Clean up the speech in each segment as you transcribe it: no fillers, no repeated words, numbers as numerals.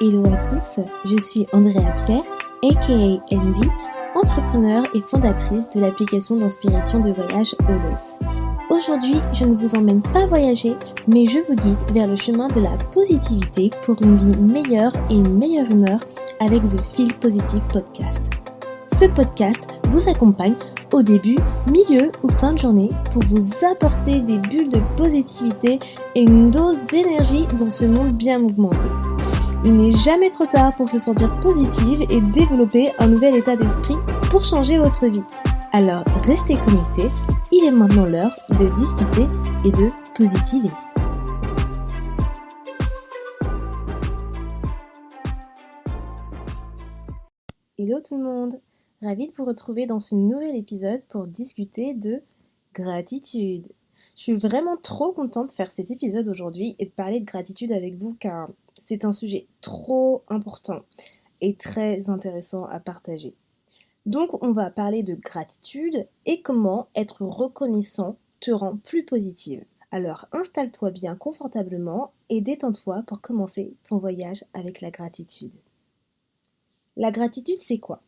Hello à tous, je suis Andrea Pierre, aka Andy, entrepreneur et fondatrice de l'application d'inspiration de voyage Odes. Aujourd'hui, je ne vous emmène pas voyager, mais je vous guide vers le chemin de la positivité pour une vie meilleure et une meilleure humeur avec The Feel Positive Podcast. Ce podcast vous accompagne au début, milieu ou fin de journée pour vous apporter des bulles de positivité et une dose d'énergie dans ce monde bien mouvementé. Il n'est jamais trop tard pour se sentir positive et développer un nouvel état d'esprit pour changer votre vie. Alors restez connectés, il est maintenant l'heure de discuter et de positiver. Hello tout le monde, ravie de vous retrouver dans ce nouvel épisode pour discuter de gratitude. Je suis vraiment trop contente de faire cet épisode aujourd'hui et de parler de gratitude avec vous car c'est un sujet trop important et très intéressant à partager. Donc on va parler de gratitude et comment être reconnaissant te rend plus positive. Alors installe-toi bien confortablement et détends-toi pour commencer ton voyage avec la gratitude. La gratitude, c'est quoi ?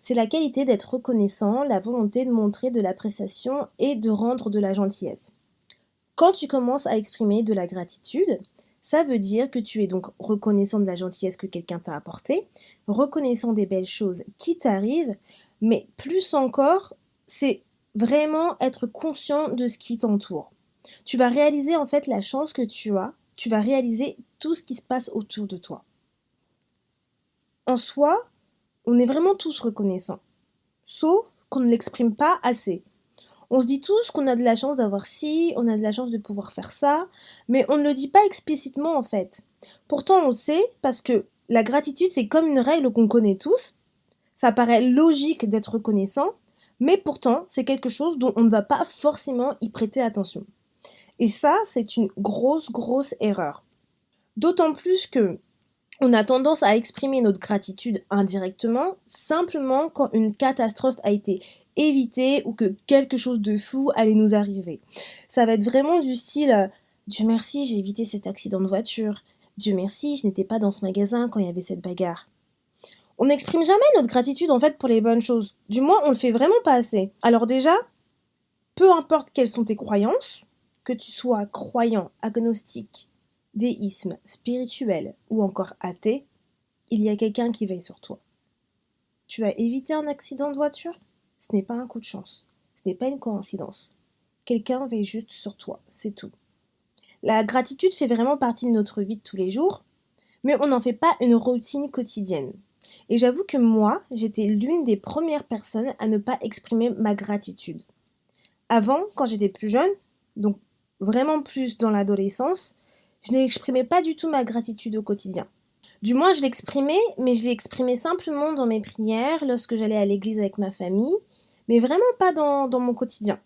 C'est la qualité d'être reconnaissant, la volonté de montrer de l'appréciation et de rendre de la gentillesse. Quand tu commences à exprimer de la gratitude, ça veut dire que tu es donc reconnaissant de la gentillesse que quelqu'un t'a apportée, reconnaissant des belles choses qui t'arrivent, mais plus encore, c'est vraiment être conscient de ce qui t'entoure. Tu vas réaliser en fait la chance que tu as, tu vas réaliser tout ce qui se passe autour de toi. En soi, on est vraiment tous reconnaissants, sauf qu'on ne l'exprime pas assez. On se dit tous qu'on a de la chance d'avoir ci, on a de la chance de pouvoir faire ça, mais on ne le dit pas explicitement en fait. Pourtant on le sait parce que la gratitude c'est comme une règle qu'on connaît tous, ça paraît logique d'être reconnaissant, mais pourtant c'est quelque chose dont on ne va pas forcément y prêter attention. Et ça c'est une grosse erreur. D'autant plus que on a tendance à exprimer notre gratitude indirectement, simplement quand une catastrophe a été évitée ou que quelque chose de fou allait nous arriver. Ça va être vraiment du style « Dieu merci, j'ai évité cet accident de voiture. Dieu merci, je n'étais pas dans ce magasin quand il y avait cette bagarre. » On n'exprime jamais notre gratitude en fait pour les bonnes choses. Du moins, on le fait vraiment pas assez. Alors déjà, peu importe quelles sont tes croyances, que tu sois croyant, agnostique, déisme, spirituel ou encore athée, il y a quelqu'un qui veille sur toi. Tu as évité un accident de voiture ? Ce n'est pas un coup de chance. Ce n'est pas une coïncidence. Quelqu'un veille juste sur toi, c'est tout. La gratitude fait vraiment partie de notre vie de tous les jours, mais on n'en fait pas une routine quotidienne. Et j'avoue que moi, j'étais l'une des premières personnes à ne pas exprimer ma gratitude. Avant, quand j'étais plus jeune, donc vraiment plus dans l'adolescence, je n'exprimais pas du tout ma gratitude au quotidien. Du moins, je l'exprimais, mais je l'exprimais simplement dans mes prières, lorsque j'allais à l'église avec ma famille, mais vraiment pas dans mon quotidien.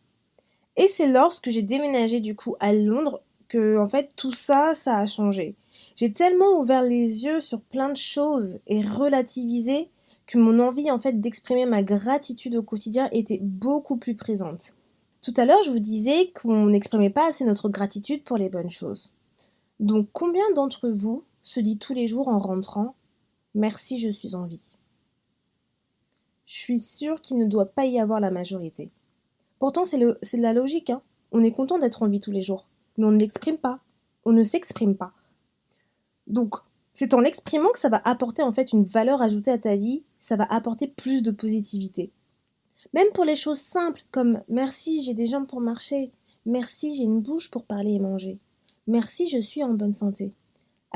Et c'est lorsque j'ai déménagé du coup à Londres que, en fait, tout ça a changé. J'ai tellement ouvert les yeux sur plein de choses et relativisé que mon envie, en fait, d'exprimer ma gratitude au quotidien était beaucoup plus présente. Tout à l'heure, je vous disais qu'on n'exprimait pas assez notre gratitude pour les bonnes choses. Donc, combien d'entre vous se dit tous les jours en rentrant « Merci, je suis en vie ». Je suis sûre qu'il ne doit pas y avoir la majorité. Pourtant, c'est de la logique, hein. On est content d'être en vie tous les jours, mais on ne l'exprime pas. On ne s'exprime pas. Donc, c'est en l'exprimant que ça va apporter en fait une valeur ajoutée à ta vie, ça va apporter plus de positivité. Même pour les choses simples comme « Merci, j'ai des jambes pour marcher »,« Merci, j'ai une bouche pour parler et manger »,« Merci, je suis en bonne santé ».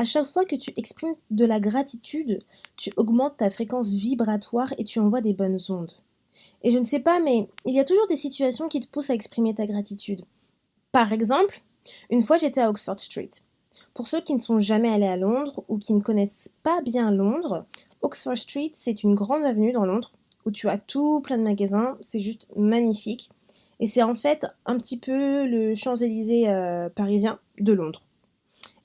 À chaque fois que tu exprimes de la gratitude, tu augmentes ta fréquence vibratoire et tu envoies des bonnes ondes. Et je ne sais pas, mais il y a toujours des situations qui te poussent à exprimer ta gratitude. Par exemple, une fois j'étais à Oxford Street. Pour ceux qui ne sont jamais allés à Londres ou qui ne connaissent pas bien Londres, Oxford Street, c'est une grande avenue dans Londres où tu as tout plein de magasins, c'est juste magnifique. Et c'est en fait un petit peu le Champs-Élysées parisien de Londres.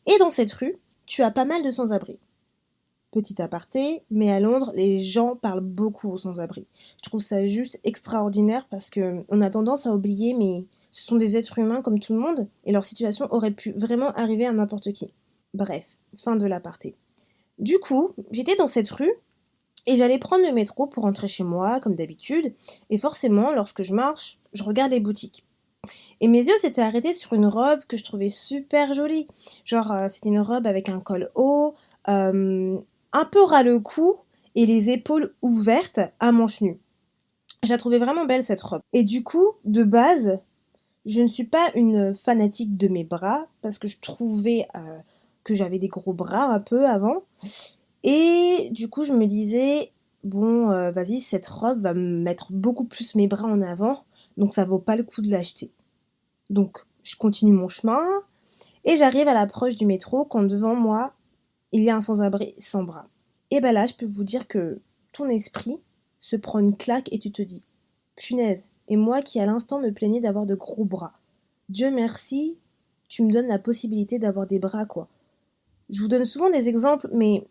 Et dans cette rue, tu as pas mal de sans-abri. Petit aparté, mais à Londres, les gens parlent beaucoup aux sans-abri. Je trouve ça juste extraordinaire parce qu'on a tendance à oublier, mais ce sont des êtres humains comme tout le monde et leur situation aurait pu vraiment arriver à n'importe qui. Bref, fin de l'aparté. Du coup, j'étais dans cette rue et j'allais prendre le métro pour rentrer chez moi, comme d'habitude. Et forcément, lorsque je marche, je regarde les boutiques. Et mes yeux s'étaient arrêtés sur une robe que je trouvais super jolie. Genre, c'était une robe avec un col haut, un peu ras le cou et les épaules ouvertes à manches nues. Je la trouvais vraiment belle cette robe. Et du coup, de base, je ne suis pas une fanatique de mes bras parce que je trouvais que j'avais des gros bras un peu avant. Et du coup, je me disais, bon, vas-y, cette robe va me mettre beaucoup plus mes bras en avant, donc ça vaut pas le coup de l'acheter. Donc, je continue mon chemin et j'arrive à l'approche du métro quand devant moi, il y a un sans-abri sans bras. Et ben là, je peux vous dire que ton esprit se prend une claque et tu te dis, punaise, et moi qui à l'instant me plaignais d'avoir de gros bras. Dieu merci, tu me donnes la possibilité d'avoir des bras, quoi. Je vous donne souvent des exemples, mais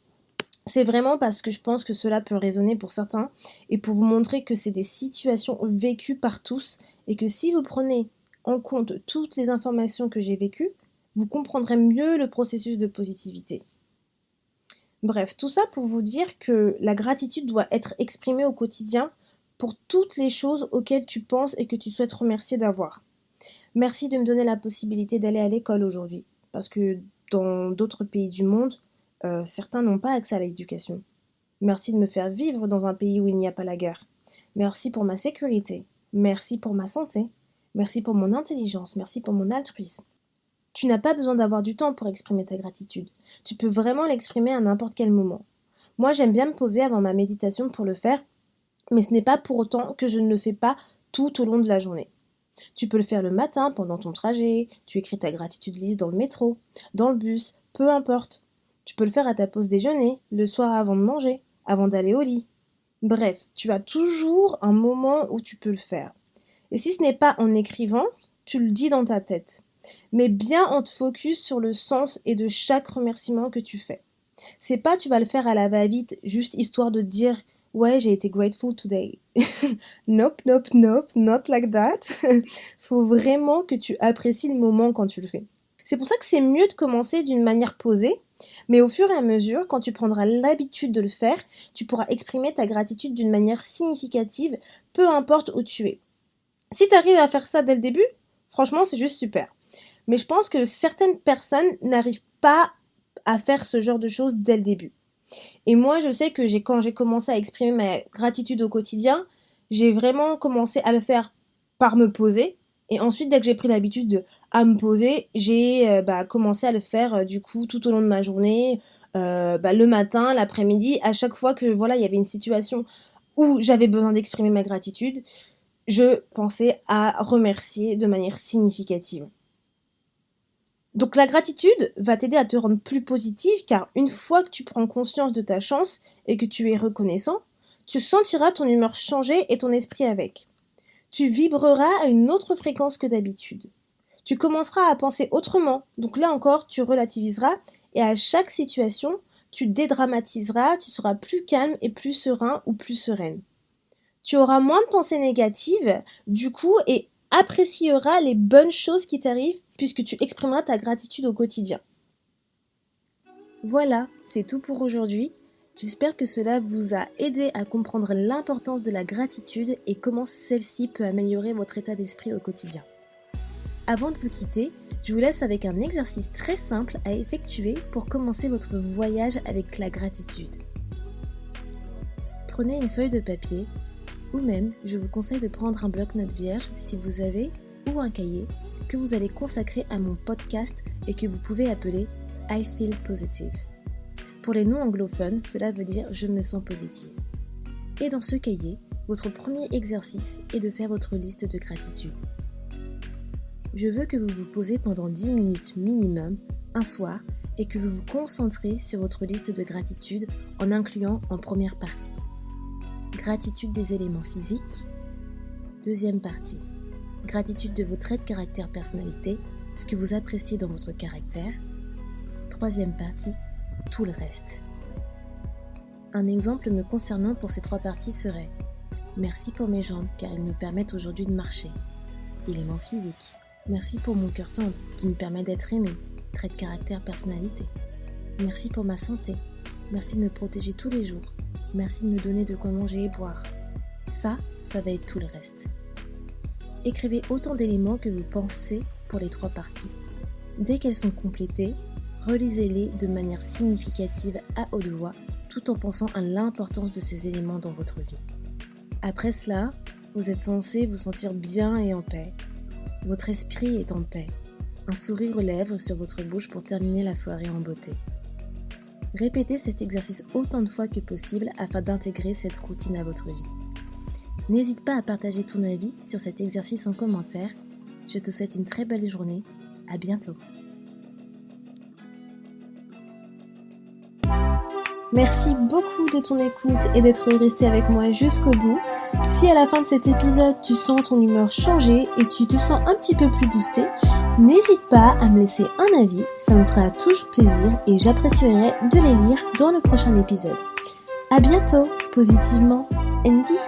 c'est vraiment parce que je pense que cela peut résonner pour certains et pour vous montrer que c'est des situations vécues par tous et que si vous prenez en compte toutes les informations que j'ai vécues, vous comprendrez mieux le processus de positivité. Bref, tout ça pour vous dire que la gratitude doit être exprimée au quotidien pour toutes les choses auxquelles tu penses et que tu souhaites remercier d'avoir. Merci de me donner la possibilité d'aller à l'école aujourd'hui, parce que dans d'autres pays du monde, certains n'ont pas accès à l'éducation. Merci de me faire vivre dans un pays où il n'y a pas la guerre. Merci pour ma sécurité. Merci pour ma santé. Merci pour mon intelligence. Merci pour mon altruisme. Tu n'as pas besoin d'avoir du temps pour exprimer ta gratitude. Tu peux vraiment l'exprimer à n'importe quel moment. Moi, j'aime bien me poser avant ma méditation pour le faire, mais ce n'est pas pour autant que je ne le fais pas tout au long de la journée. Tu peux le faire le matin pendant ton trajet, tu écris ta gratitude list dans le métro, dans le bus, peu importe. Tu peux le faire à ta pause déjeuner, le soir avant de manger, avant d'aller au lit. Bref, tu as toujours un moment où tu peux le faire. Et si ce n'est pas en écrivant, tu le dis dans ta tête. Mais bien en te focus sur le sens et de chaque remerciement que tu fais. C'est pas tu vas le faire à la va-vite, juste histoire de dire ouais, j'ai été grateful today. Nope, nope, nope, not like that. Faut vraiment que tu apprécies le moment quand tu le fais. C'est pour ça que c'est mieux de commencer d'une manière posée, mais au fur et à mesure, quand tu prendras l'habitude de le faire, tu pourras exprimer ta gratitude d'une manière significative, peu importe où tu es. Si tu arrives à faire ça dès le début, franchement, c'est juste super. Mais je pense que certaines personnes n'arrivent pas à faire ce genre de choses dès le début. Et moi, je sais que quand j'ai commencé à exprimer ma gratitude au quotidien, j'ai vraiment commencé à le faire par me poser. Et ensuite, dès que j'ai pris l'habitude à me poser, j'ai commencé à le faire du coup tout au long de ma journée, le matin, l'après-midi, à chaque fois que voilà, il y avait une situation où j'avais besoin d'exprimer ma gratitude, je pensais à remercier de manière significative. Donc la gratitude va t'aider à te rendre plus positive car une fois que tu prends conscience de ta chance et que tu es reconnaissant, tu sentiras ton humeur changer et ton esprit avec. Tu vibreras à une autre fréquence que d'habitude. Tu commenceras à penser autrement, donc là encore tu relativiseras et à chaque situation tu dédramatiseras, tu seras plus calme et plus serein ou plus sereine. Tu auras moins de pensées négatives du coup et apprécieras les bonnes choses qui t'arrivent puisque tu exprimeras ta gratitude au quotidien. Voilà, c'est tout pour aujourd'hui. J'espère que cela vous a aidé à comprendre l'importance de la gratitude et comment celle-ci peut améliorer votre état d'esprit au quotidien. Avant de vous quitter, je vous laisse avec un exercice très simple à effectuer pour commencer votre voyage avec la gratitude. Prenez une feuille de papier ou même, je vous conseille de prendre un bloc-notes vierge si vous avez, ou un cahier, que vous allez consacrer à mon podcast et que vous pouvez appeler I Feel Positive. Pour les non-anglophones, cela veut dire je me sens positive. Et dans ce cahier, votre premier exercice est de faire votre liste de gratitude. Je veux que vous vous posez pendant 10 minutes minimum, un soir, et que vous vous concentrez sur votre liste de gratitude en incluant en première partie gratitude des éléments physiques. Deuxième partie, gratitude de vos traits de caractère personnalité, ce que vous appréciez dans votre caractère. Troisième partie, tout le reste. Un exemple me concernant pour ces 3 parties serait merci pour mes jambes car elles me permettent aujourd'hui de marcher. Élément physique. Merci pour mon cœur tendre qui me permet d'être aimé. Trait de caractère personnalité. Merci pour ma santé. Merci de me protéger tous les jours. Merci de me donner de quoi manger et boire. Ça va être tout le reste. Écrivez autant d'éléments que vous pensez pour les 3 parties. Dès qu'elles sont complétées, relisez-les de manière significative à haute voix, tout en pensant à l'importance de ces éléments dans votre vie. Après cela, vous êtes censé vous sentir bien et en paix. Votre esprit est en paix. Un sourire aux lèvres sur votre bouche pour terminer la soirée en beauté. Répétez cet exercice autant de fois que possible afin d'intégrer cette routine à votre vie. N'hésite pas à partager ton avis sur cet exercice en commentaire. Je te souhaite une très belle journée. À bientôt. Merci beaucoup de ton écoute et d'être resté avec moi jusqu'au bout. Si à la fin de cet épisode, tu sens ton humeur changer et tu te sens un petit peu plus boosté, n'hésite pas à me laisser un avis, ça me fera toujours plaisir et j'apprécierai de les lire dans le prochain épisode. À bientôt, positivement, Andy.